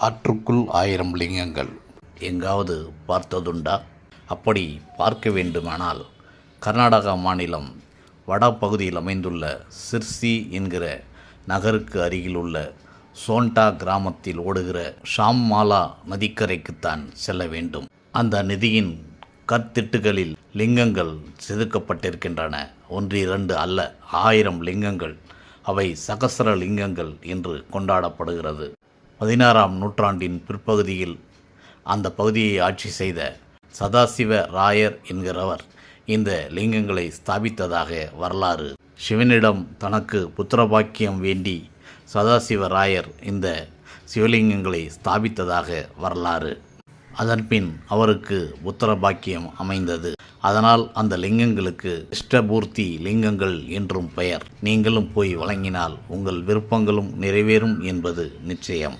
ஆற்றுக்குள் 1000 லிங்கங்கள் எங்காவது பார்த்ததுண்டா? அப்படி பார்க்க வேண்டுமானால் கர்நாடகா மாநிலம் வடபகுதியில் அமைந்துள்ள சிர்சி என்கிற நகருக்கு அருகிலுள்ள சோண்டா கிராமத்தில் ஓடுகிற ஷாம்மாலா நதிக்கரைக்குத்தான் செல்ல வேண்டும். அந்த நதியின் கற்திட்டுகளில் லிங்கங்கள் செதுக்கப்பட்டிருக்கின்றன. 1 2 அல்ல, 1000 லிங்கங்கள். அவை சகசர லிங்கங்கள் என்று கொண்டாடப்படுகிறது. 16ஆம் நூற்றாண்டின் பிற்பகுதியில் அந்த பகுதியை ஆட்சி செய்த சதாசிவ ராயர் என்கிறவர் இந்த லிங்கங்களை ஸ்தாபித்ததாக வரலாறு. சிவனிடம் தனக்கு புத்திரபாக்கியம் வேண்டி சதாசிவ ராயர் இந்த சிவலிங்கங்களை ஸ்தாபித்ததாக வரலாறு. அதன்பின் அவருக்கு புத்திரபாக்கியம் அமைந்தது. அதனால் அந்த லிங்கங்களுக்கு இஷ்டபூர்த்தி லிங்கங்கள் என்றும் பெயர். நீங்களும் போய் வழங்கினால் உங்கள் விருப்பங்களும் நிறைவேறும் என்பது நிச்சயம்.